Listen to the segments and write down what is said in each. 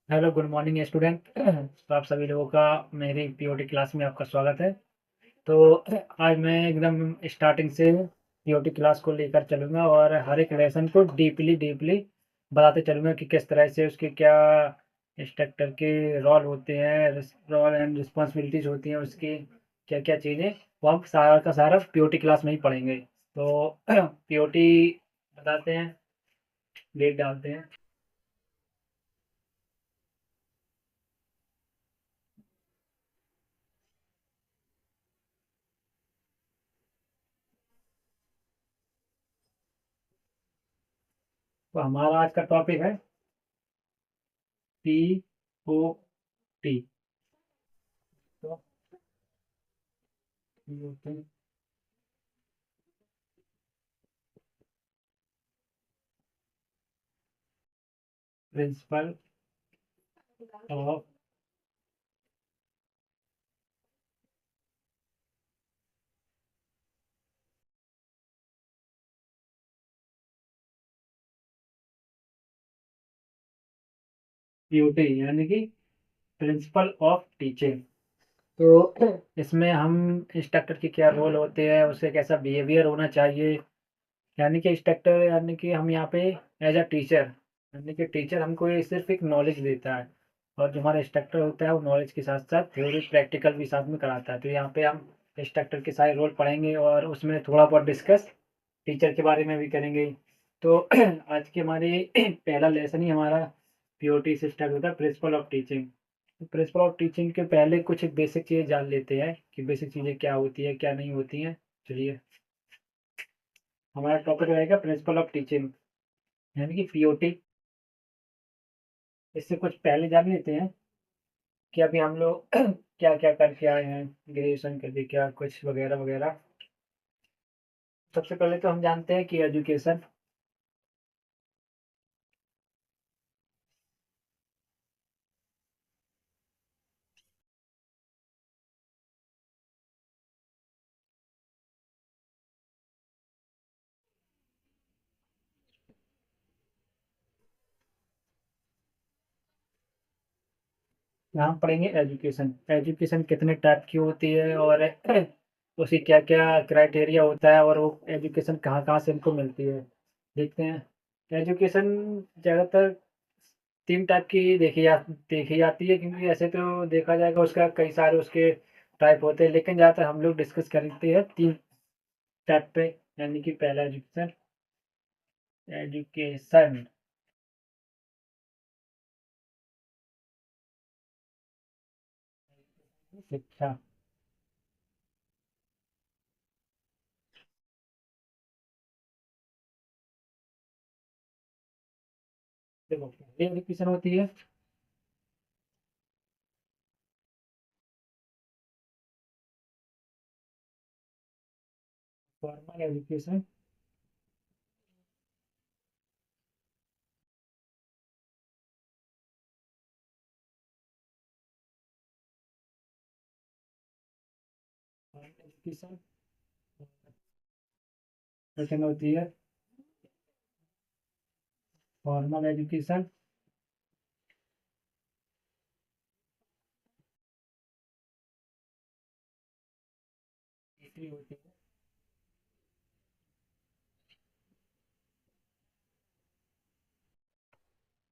Hello good morning student. तो आप सभी लोगों का मेरी पीओटी क्लास में आपका स्वागत है। तो आज मैं एकदम स्टार्टिंग से पीओटी क्लास को लेकर चलूँगा और हर एक लेसन को डीपली डीपली बताते चलूँगा कि किस तरह से उसके क्या इंस्ट्रक्टर के रोल होते हैं, रोल एंड रिस्पॉन्सिबिलिटीज होती हैं, उसकी क्या क्या चीज़ें वो हम सारा का सारा पीओटी क्लास में ही पढ़ेंगे। तो पीओटी बताते हैं, डेट डालते हैं। तो हमारा आज का टॉपिक है पीओटी। तो प्रिंसिपल ऑफ पीओटी यानी कि प्रिंसिपल ऑफ टीचिंग। तो इसमें हम इंस्ट्रक्टर की क्या रोल होते हैं, उससे कैसा बिहेवियर होना चाहिए, यानी कि इंस्ट्रक्टर यानी कि हम यहाँ पे एज अ टीचर, यानी कि टीचर हमको ये सिर्फ एक नॉलेज देता है और जो हमारा इंस्ट्रक्टर होता है वो नॉलेज के साथ साथ थ्योरी प्रैक्टिकल भी साथ में कराता है। तो यहाँ पे हम इंस्ट्रक्टर के सारे रोल पढ़ेंगे और उसमें थोड़ा बहुत डिस्कस टीचर के बारे में भी करेंगे। तो आज की हमारी पहला लेसन ही हमारा पीओटी से स्टार्ट होता है, principle of teaching. Principle of teaching के पहले कुछ बेसिक चीज़ें जान लेते हैं कि बेसिक चीज़ें क्या होती है क्या नहीं होती हैं। चलिए, हमारा टॉपिक रहेगा प्रिंसिपल ऑफ टीचिंग यानी कि पीओटी। इससे कुछ पहले जान लेते हैं कि अभी हम लोग क्या क्या करके आए हैं, ग्रेजुएशन करके क्या कुछ वगैरह वगैरह। सबसे पहले तो हम जानते हैं कि एजुकेशन, यहाँ हम पढ़ेंगे एजुकेशन। एजुकेशन कितने टाइप की होती है और उसकी क्या क्या क्राइटेरिया होता है और वो एजुकेशन कहाँ कहाँ से हमको मिलती है, देखते हैं। एजुकेशन ज़्यादातर 3 टाइप की देखी जाती है, क्योंकि ऐसे तो देखा जाएगा उसका कई सारे उसके टाइप होते हैं, लेकिन ज़्यादातर हम लोग डिस्कस करते हैं 3 टाइप पे। यानी कि पहला एजुकेशन, एजुकेशन शिक्षा। देखो, पहली एजुकेशन होती है formal education. Formal education second होती है फॉर्मल एजुकेशन। तीसरी होती है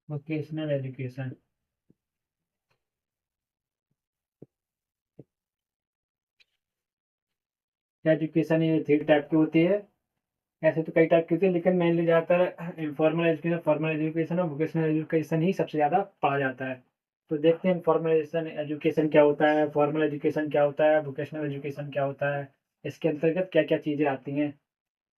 वोकेशनल एजुकेशन। एजुकेशन ये 3 टाइप की होती है। ऐसे तो कई टाइप की होती है, लेकिन मेनली ज़्यादातर इनफॉर्मल एजुकेशन, फॉर्मल एजुकेशन और वोकेशनल एजुकेशन ही सबसे ज़्यादा पढ़ा जाता है। तो देखते हैं इनफॉर्मल एजुकेशन एजुकेशन क्या होता है, फॉर्मल एजुकेशन क्या होता है, वोकेशनल एजुकेशन क्या होता है, इसके अंतर्गत क्या क्या चीज़ें आती हैं।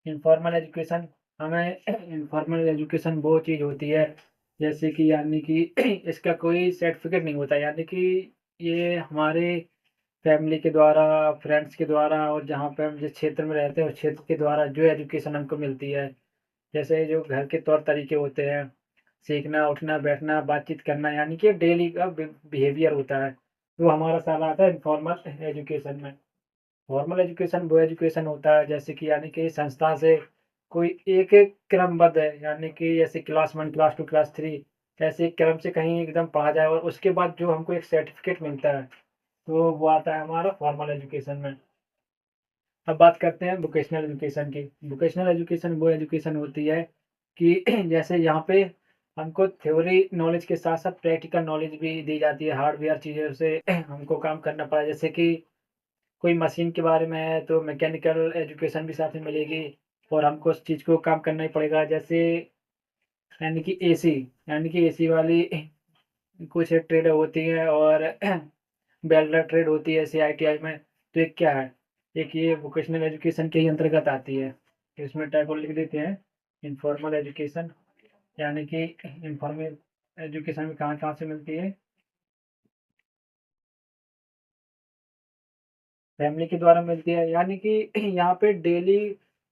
इनफॉर्मल एजुकेशन हमें इनफॉर्मल एजुकेशन वो चीज़ होती है जैसे कि, यानी कि इसका कोई सर्टिफिकेट नहीं होता, यानी कि ये हमारे फैमिली के द्वारा, फ्रेंड्स के द्वारा और जहाँ पे हम जिस क्षेत्र में रहते हैं उस क्षेत्र के द्वारा जो एजुकेशन हमको मिलती है, जैसे जो घर के तौर तरीके होते हैं, सीखना उठना बैठना बातचीत करना, यानी कि डेली का बिहेवियर होता है, वो हमारा सारा आता है इनफॉर्मल एजुकेशन में। फॉर्मल एजुकेशन वो एजुकेशन होता है जैसे कि, यानी कि संस्था से कोई एक क्रमबद्ध है, यानी कि जैसे क्लास 1 क्लास 2 क्लास 3 ऐसे क्रम से कहीं एकदम पढ़ा जाए और उसके बाद जो हमको एक सर्टिफ़िकेट मिलता है, तो वो आता है हमारा फॉर्मल एजुकेशन में। अब बात करते हैं वोकेशनल एजुकेशन की। वोकेशनल एजुकेशन वो एजुकेशन होती है कि जैसे यहाँ पे हमको थ्योरी नॉलेज के साथ-साथ प्रैक्टिकल नॉलेज भी दी जाती है, हार्डवेयर चीज़ों से हमको काम करना पड़ा। जैसे कि कोई मशीन के बारे में है, तो मैकेनिकल एजुकेशन भी साथ में मिलेगी और हमको उस चीज़ को काम करना ही पड़ेगा। जैसे यानी कि एसी, यानी कि एसी वाली कुछ ट्रेड होती है और वेल्डर ट्रेड होती है ऐसे आईटीआई में। तो एक क्या है, एक ये वोकेशनल एजुकेशन के ही अंतर्गत आती है। इसमें टाइप और लिख देते हैं इनफॉर्मल एजुकेशन, यानी कि इनफॉर्मल एजुकेशन में कहाँ-कहाँ से मिलती है, फैमिली के द्वारा मिलती है। यानी कि यहाँ पे डेली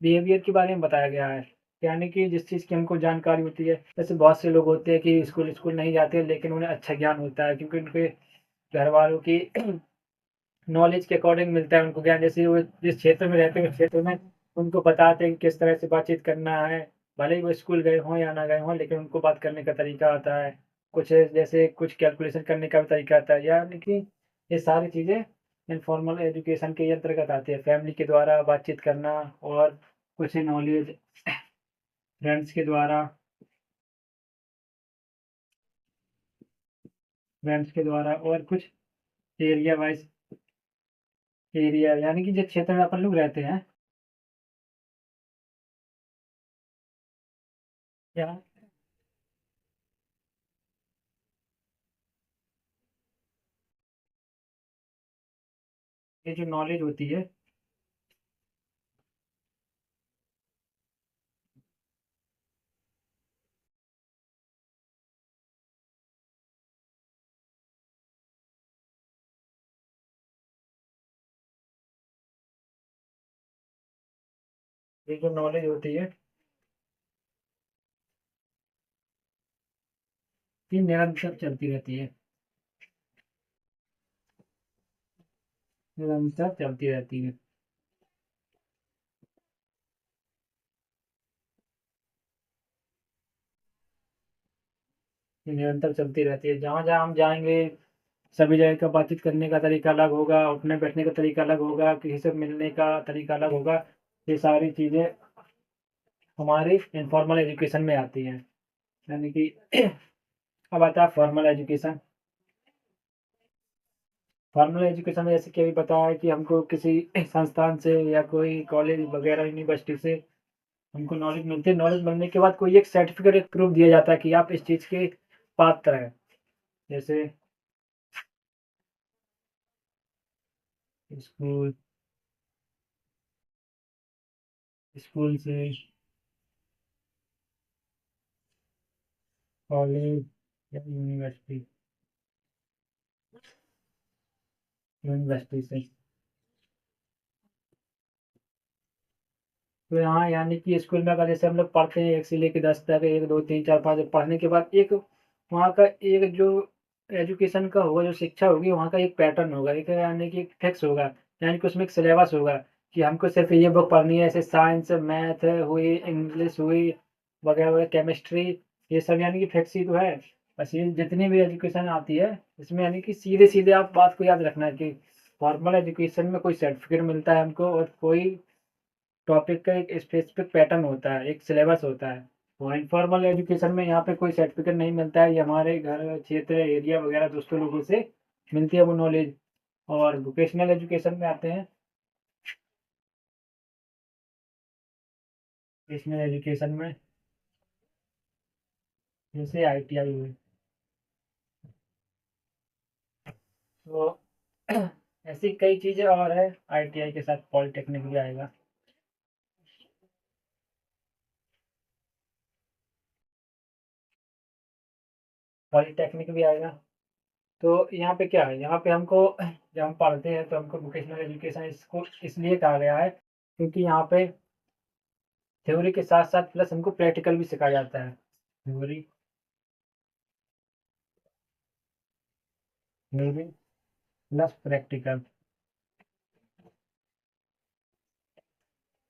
बिहेवियर के बारे में बताया गया है। यानी कि जिस चीज़ की हमको जानकारी होती है, जैसे बहुत से लोग होते हैं कि स्कूल नहीं जाते लेकिन उन्हें अच्छा ज्ञान होता है क्योंकि उनके घर वालों की नॉलेज के अकॉर्डिंग मिलता है उनको ज्ञान। जैसे वो जिस क्षेत्र में रहते हैं उस क्षेत्र में उनको बताते हैं कि किस तरह से बातचीत करना है। भले ही वो स्कूल गए हों या ना गए हों, लेकिन उनको बात करने का तरीका आता है। कुछ जैसे कुछ कैलकुलेशन करने का भी तरीका आता है। यानी कि ये सारी चीज़ें इनफॉर्मल एजुकेशन के ही अंतर्गत आती है। फैमिली के द्वारा बातचीत करना और कुछ नॉलेज फ्रेंड्स के द्वारा, और कुछ एरिया वाइज़, एरिया यानी कि जिस क्षेत्र में अपन लोग रहते हैं, यहाँ ये जो नॉलेज होती है, ये जो नॉलेज होती है, ये निरंतर चलती रहती है, निरंतर चलती रहती है। ये निरंतर चलती रहती है। जहाँ-जहाँ हम जाएँगे, सभी जगह का बातचीत करने का तरीका अलग होगा, उठने बैठने का तरीका अलग होगा, किसी से मिलने का तरीका अलग होगा। ये सारी चीज़ें हमारी इनफॉर्मल एजुकेशन में आती हैं। यानी कि अब आता है फॉर्मल एजुकेशन। फॉर्मल एजुकेशन में जैसे कि अभी बताया है कि हमको किसी संस्थान से या कोई कॉलेज वगैरह यूनिवर्सिटी से हमको नॉलेज मिलती है। नॉलेज मिलने के बाद कोई एक सर्टिफ़िकेट, एक प्रूफ़ दिया जाता है कि आप इस चीज़ के पात्र हैं। जैसे स्कूल स्कूल से, कॉलेज या यूनिवर्सिटी से। तो यहाँ यानी कि स्कूल में अगर जैसे हम लोग पढ़ते हैं 1 से लेके 10 तक, 1, 2, 3, 4, 5 पढ़ने के बाद एक वहाँ का एक जो एजुकेशन का होगा, जो शिक्षा होगी, वहाँ का एक पैटर्न होगा, एक यानी कि फिक्स होगा। यानी कि उसमें एक सिलेबस होगा कि हमको सिर्फ़ ये बुक पढ़नी है, जैसे साइंस, मैथ हुई, इंग्लिश हुई, वगैरह-वगैरह, केमिस्ट्री, ये सब यानी कि फिक्स ही तो है। बस ये जितनी भी एजुकेशन आती है, इसमें यानी कि सीधे-सीधे आप बात को याद रखना है कि फॉर्मल एजुकेशन में कोई सर्टिफ़िकेट मिलता है हमको और कोई टॉपिक का एक स्पेसिफिक पैटर्न होता है, एक सिलेबस होता है। वो इनफॉर्मल एजुकेशन में यहाँ पे कोई सर्टिफ़िकेट नहीं मिलता है, ये हमारे घर, क्षेत्र, एरिया वगैरह दोस्तों लोगों से मिलती है वो नॉलेज। और वोकेशनल एजुकेशन में आते हैं, वोकेशनल एजुकेशन में जैसे आईटीआई हुई, तो ऐसी कई चीज़ें और है, आईटीआई के साथ पॉलिटेक्निक भी आएगा। पॉलिटेक्निक भी आएगा। तो यहाँ पे क्या है, यहाँ पे हमको जब हम पढ़ते हैं तो हमको वोकेशनल एजुकेशन इसको इसलिए कहा गया है क्योंकि यहाँ पे थ्योरी के साथ-साथ प्लस हमको प्रैक्टिकल भी सिखाया जाता है। Theory theory plus practical,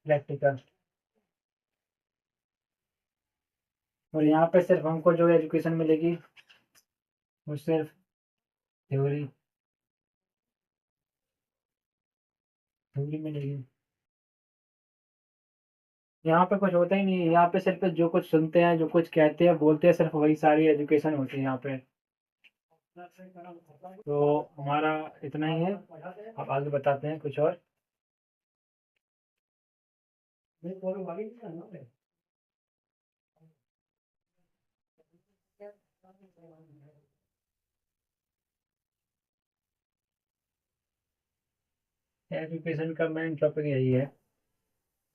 practical और यहाँ पे सिर्फ हमको जो एजुकेशन मिलेगी वो सिर्फ थ्योरी थ्योरी मिलेगी। यहाँ पे कुछ होता ही नहीं है, यहाँ पे सिर्फ जो कुछ सुनते हैं, जो कुछ कहते हैं, बोलते हैं, सिर्फ वही सारी एजुकेशन होती है यहाँ पे। तो हमारा इतना ही है। अब आगे बताते हैं कुछ और। एजुकेशन का मेन टॉपिक यही है।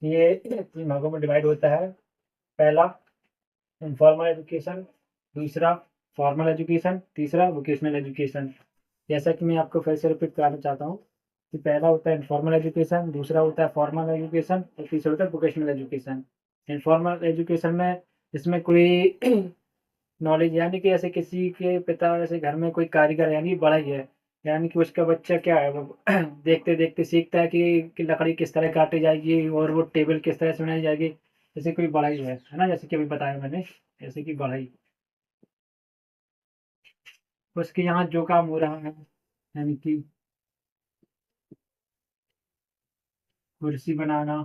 ये 3 भागों में डिवाइड होता है। पहला इनफॉर्मल एजुकेशन, दूसरा फॉर्मल एजुकेशन, तीसरा वोकेशनल एजुकेशन। जैसा कि मैं आपको फिर से रिपीट कराना चाहता हूँ कि पहला होता है इनफॉर्मल एजुकेशन, दूसरा होता है फॉर्मल एजुकेशन और तीसरा होता है वोकेशनल एजुकेशन। इनफॉर्मल एजुकेशन में इसमें कोई नॉलेज यानी कि ऐसे किसी के पिता ऐसे घर में कोई कारीगर यानी बड़ा ही है, यानी कि उसका बच्चा क्या है वो देखते देखते सीखता है कि लकड़ी किस तरह काटी जाएगी और वो टेबल किस तरह से बनाई जाएगी। जैसे कोई बढ़ई है ना, जैसे कि अभी बताया मैंने, जैसे कि बढ़ई उसके यहाँ जो काम हो रहा है, यानी कि कुर्सी बनाना।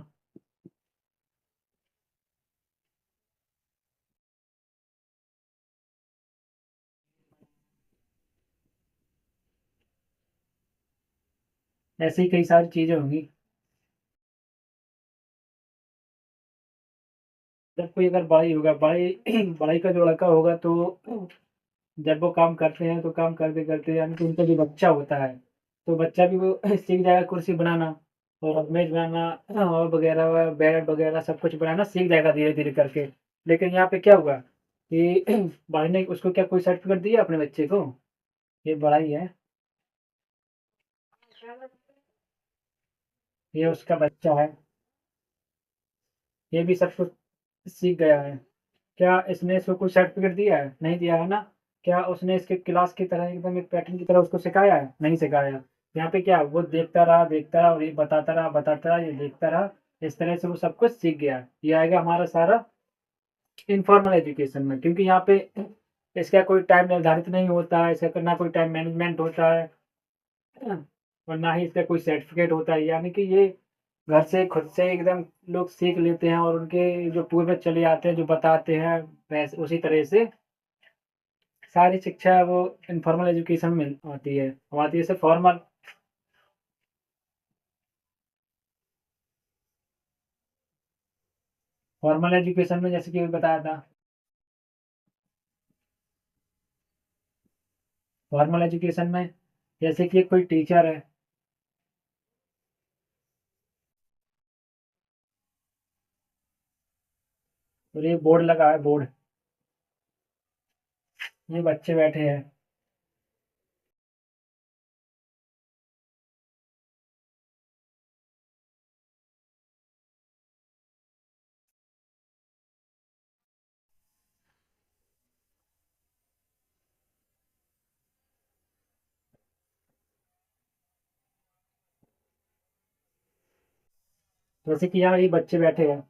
ऐसे ही कई सारी चीजें होंगी। जब कोई अगर बढ़ई होगा, बढ़ई बढ़ई का जो लड़का होगा तो जब वो काम करते हैं तो काम करते करते यानी कि उनका जो बच्चा होता है तो बच्चा भी वो सीख जाएगा कुर्सी बनाना और मेज बनाना और वगैरह बेड वगैरह सब कुछ बनाना सीख जाएगा धीरे धीरे करके। लेकिन यहाँ पे क्या हुआ कि भाई ने उसको क्या कोई सर्टिफिकेट दिया अपने बच्चे को, ये बड़ा ही है, ये उसका बच्चा है, ये भी सब कुछ सीख गया है। क्या इसने इसको कोई सर्टिफिकेट दिया है? नहीं दिया है ना। क्या उसने इसके क्लास की तरह एकदम एक पैटर्न की तरह उसको सिखाया है? नहीं सिखाया। यहाँ पे क्या वो देखता रहा और ये बताता रहा, ये देखता रहा, इस तरह से वो सब कुछ सीख गया। ये आएगा हमारा सारा इनफॉर्मल एजुकेशन में, क्योंकि यहाँ पे इसका कोई टाइम निर्धारित नहीं होता है, इसका ना कोई टाइम मैनेजमेंट होता है और ना ही इसका कोई सर्टिफिकेट होता है। यानी कि ये घर से खुद से एकदम लोग सीख लेते हैं और उनके जो पूर्वज चले आते हैं जो बताते हैं वैसे उसी तरह से सारी शिक्षा है वो इनफॉर्मल एजुकेशन में आती है। अब आती है जैसे फॉर्मल। फॉर्मल एजुकेशन में जैसे कि अभी बताया था, फॉर्मल एजुकेशन में जैसे कि कोई टीचर है और ये बोर्ड लगा है, बोर्ड, ये बच्चे बैठे हैं। जैसे कि यहाँ ये बच्चे बैठे हैं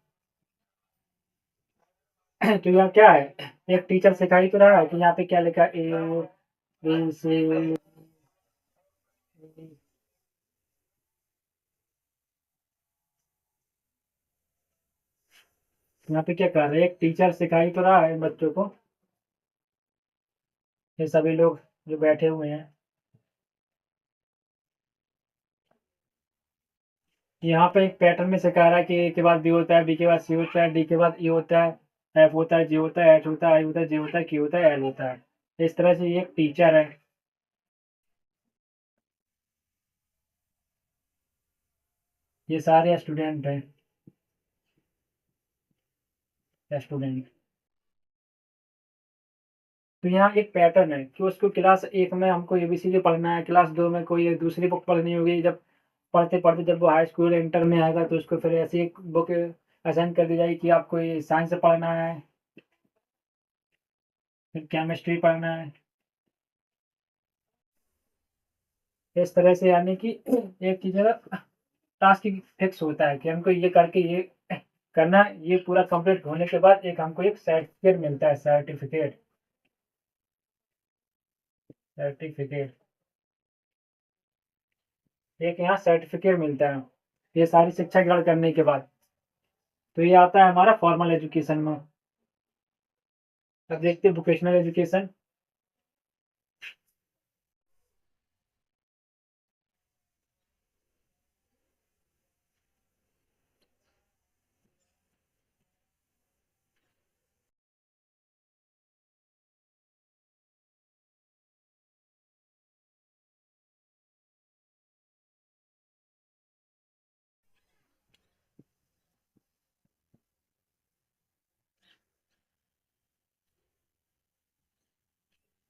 तो यहाँ क्या है, एक टीचर सिखाई तो रहा है कि यहाँ पे क्या लिखा है, ए बी सी। यहाँ पे क्या कर रहे हैं, एक टीचर सिखाई तो रहा है बच्चों को, ये सभी लोग जो बैठे हुए हैं। यहाँ पे एक पैटर्न में सिखा रहा है कि ए के बाद बी होता है, बी के बाद सी होता है, डी के बाद ई होता है, एफ होता है, जी होता है, एच होता है, आई होता है, जे होता है, क्यू होता है, एल होता है। इस तरह से ये एक टीचर है। ये सारे स्टूडेंट हैं, स्टूडेंट। तो यहाँ एक पैटर्न है कि उसको क्लास एक में हमको एबीसीडी पढ़ना है, क्लास दो में कोई एक दूसरी बुक पढ़नी होगी, जब पढ़ते पढ़ते जब वो हाई स्कूल इंटर में आएगा तो उसको फिर ऐसी एक बुक असाइन कर दी जाएगी कि आपको ये साइंस पढ़ना है, फिर केमिस्ट्री पढ़ना है। इस तरह से यानी कि एक की जगह टास्क फिक्स होता है कि हमको ये करके ये करना। ये पूरा कंप्लीट होने के बाद एक हमको एक सर्टिफिकेट मिलता है, सर्टिफिकेट, सर्टिफिकेट, एक यहाँ सर्टिफिकेट मिलता है ये सारी शिक्षा ग्रहण करने के बाद। तो ये आता है हमारा फॉर्मल एजुकेशन में। अब देखते हैं vocational education.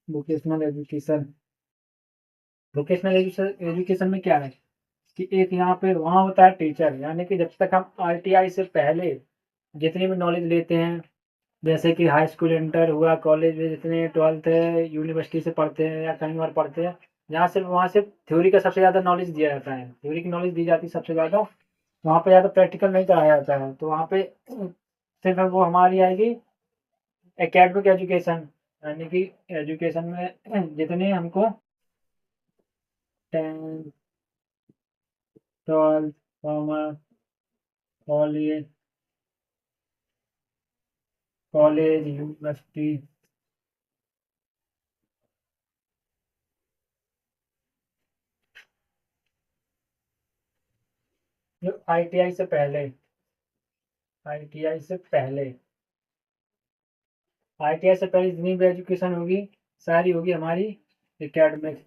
Vocational education, vocational education में क्या है कि एक यहाँ पे वहाँ होता है टीचर, यानी कि जब तक हम आईटीआई से पहले जितनी भी नॉलेज लेते हैं, जैसे कि हाई स्कूल इंटर हुआ, कॉलेज में जितने 12th है, यूनिवर्सिटी से पढ़ते हैं या कहीं और पढ़ते हैं, जहाँ सिर्फ वहाँ सिर्फ थ्योरी का सबसे ज़्यादा नॉलेज दिया जाता है, थ्योरी की नॉलेज दी जाती है सबसे ज़्यादा। वहाँ पे ज़्यादा प्रैक्टिकल नहीं कराया जाता है, तो वहाँ पे सिर्फ वो हमारी आएगी एकेडमिक एजुकेशन, यानी कि एजुकेशन में जितने हमको 10th 12th commerce, college, college university, जो आईटीआई से पहले, आईटीआई से पहले, आईटीआई से पहले जितनी भी एजुकेशन होगी सारी होगी हमारी academic,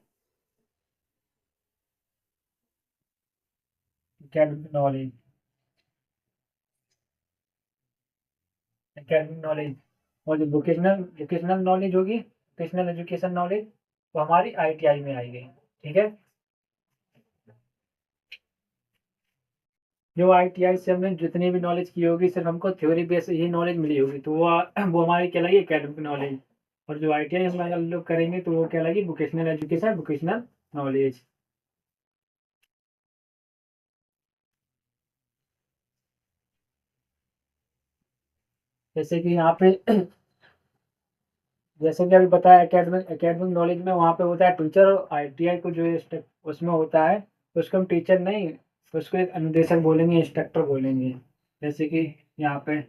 academic knowledge, academic knowledge. और जो वोकेशनल वोकेशनल नॉलेज होगी, वोकेशनल एजुकेशन नॉलेज, वो हमारी आईटीआई में आएगी। ठीक है, जो आईटीआई से हमने जितनी भी नॉलेज की होगी सिर्फ हमको थ्योरी बेस ही नॉलेज मिली होगी, तो वो हमारी कहलाएगी एकेडमिक नॉलेज। और जो आईटीआई हम लोग करेंगे तो वो कहलाएगी वोकेशनल एजुकेशन, वोकेशनल नॉलेज। जैसे कि यहाँ पे जैसे कि अभी बताया एकेडमिक एकेडमिक नॉलेज में वहाँ पे होता है टीचर, और आईटीआई को जो उसमें होता है तो उसको हम टीचर नहीं, उसको एक अनुदेशक बोलेंगे, इंस्ट्रक्टर बोलेंगे। जैसे कि यहाँ पे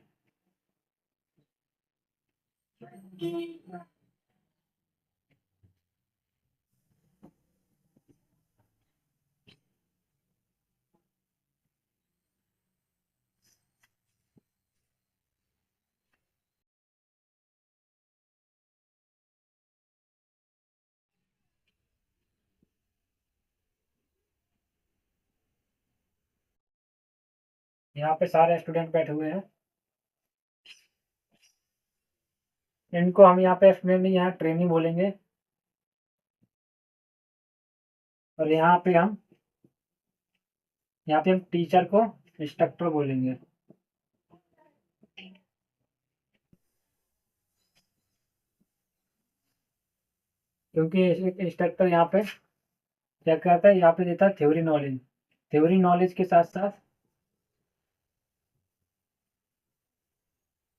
यहाँ पे सारे स्टूडेंट बैठे हुए हैं, इनको हम यहाँ पे स्टूडेंट नहीं, यहाँ ट्रेनिंग बोलेंगे। और यहाँ पे हम टीचर को इंस्ट्रक्टर बोलेंगे। क्योंकि इंस्ट्रक्टर यहाँ पे क्या करता है, यहाँ पे देता है थ्योरी नॉलेज, थ्योरी नॉलेज के साथ साथ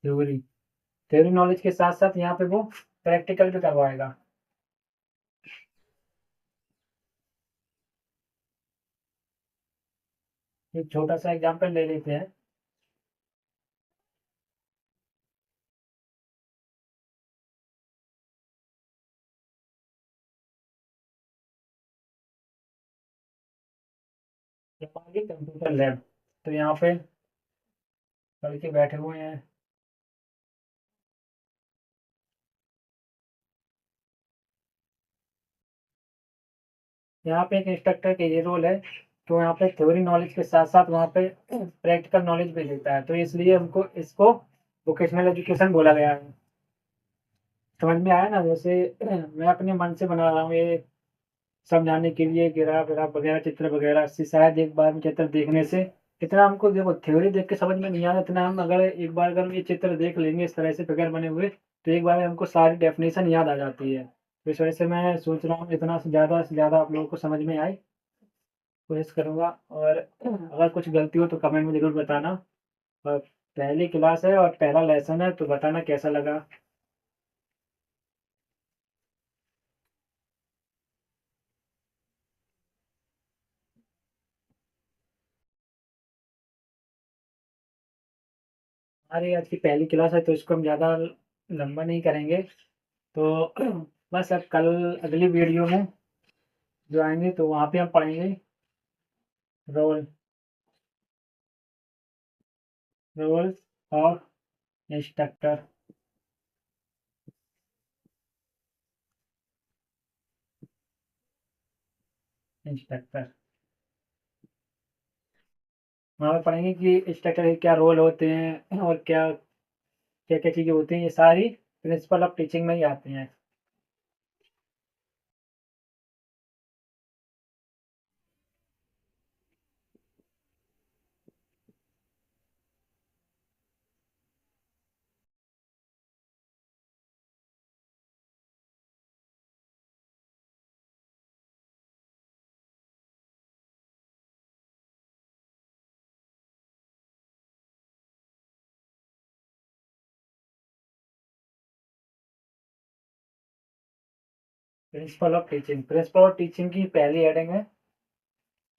थ्योरी थ्योरी नॉलेज के साथ साथ यहाँ पे वो प्रैक्टिकल भी करवाएगा। एक छोटा सा एग्जांपल ले लेते हैं। ये कंप्यूटर लैब, तो यहाँ पे लड़के बैठे हुए हैं। यहाँ पे एक इंस्ट्रक्टर का ये रोल है, तो यहाँ पे थ्योरी नॉलेज के साथ साथ वहाँ पे प्रैक्टिकल नॉलेज भी देता है, तो इसलिए हमको इसको वोकेशनल एजुकेशन बोला गया है। समझ में आया ना? जैसे मैं अपने मन से बना रहा हूँ ये समझाने के लिए, ग्राफ ग्राफ वगैरह, चित्र वगैरह से शायद एक बार में चित्र देखने से इतना हमको, देखो थ्योरी देख के समझ में नहीं आता, इतना हम अगर एक बार अगर हम ये चित्र देख लेंगे इस तरह से फिगर बने हुए, तो एक बार में हमको सारी डेफिनेशन याद आ जाती है। तो इस वजह से मैं सोच रहा हूँ इतना से ज़्यादा आप लोगों को समझ में आए, कोशिश करूँगा। और अगर कुछ गलती हो तो कमेंट में ज़रूर बताना। और पहली क्लास है और पहला लेसन है, तो बताना कैसा लगा। हमारी आज की पहली क्लास है तो इसको हम ज़्यादा लंबा नहीं करेंगे। तो बस अब कल अगली वीडियो में जो आएंगे तो वहाँ पे हम पढ़ेंगे role role of instructor. Instructor वहाँ पे पढ़ेंगे कि इंस्ट्रक्टर के क्या रोल होते हैं और क्या क्या क्या चीज़ें होती हैं, ये सारी प्रिंसिपल ऑफ टीचिंग में ही आती हैं। प्रिंसिपल ऑफ टीचिंग की पहली हेडिंग है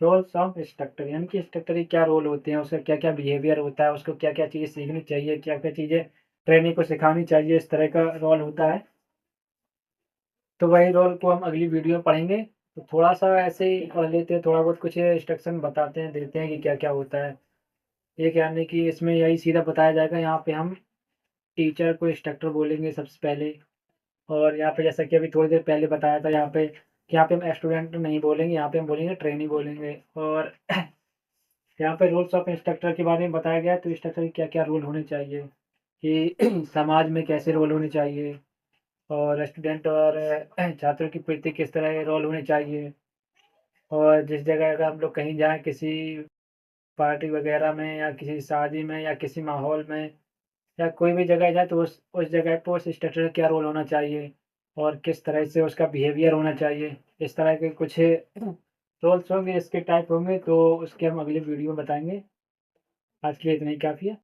रोल्स ऑफ इंस्ट्रक्टर, यानी कि इंस्ट्रक्टर के क्या रोल होते हैं, उसका क्या क्या बिहेवियर होता है, उसको क्या क्या चीज़ें सीखनी चाहिए, क्या क्या चीज़ें ट्रेनिंग को सिखानी चाहिए, इस तरह का रोल होता है। तो वही रोल को हम अगली वीडियो में पढ़ेंगे। तो थोड़ा सा ऐसे ही पढ़ लेते हैं, थोड़ा बहुत कुछ इंस्ट्रक्शन बताते हैं, देते हैं कि क्या क्या होता है। एक यानी कि इसमें यही सीधा बताया जाएगा, यहाँ पे हम टीचर को इंस्ट्रक्टर बोलेंगे सबसे पहले। और यहाँ पे जैसा कि अभी थोड़ी देर पहले बताया था, यहाँ पे कि यहाँ पे हम स्टूडेंट नहीं बोलेंगे, यहाँ पे हम बोलेंगे ट्रेनी बोलेंगे। और यहाँ पे रूल्स ऑफ इंस्ट्रक्टर के बारे में बताया गया है, तो इंस्ट्रक्टर के क्या क्या रूल होने चाहिए कि समाज में कैसे रोल होने चाहिए, और स्टूडेंट और छात्रों के प्रति किस तरह के रोल होने चाहिए। और जिस जगह अगर हम लोग कहीं जाएँ किसी पार्टी वगैरह में या किसी शादी में या किसी माहौल में या कोई भी जगह जाए, तो उस जगह पे उस इंस्ट्रक्टर का क्या रोल होना चाहिए और किस तरह से उसका बिहेवियर होना चाहिए। इस तरह के कुछ रोल्स होंगे, इसके टाइप होंगे, तो उसके हम अगली वीडियो में बताएँगे। आज के लिए इतना ही काफ़ी है।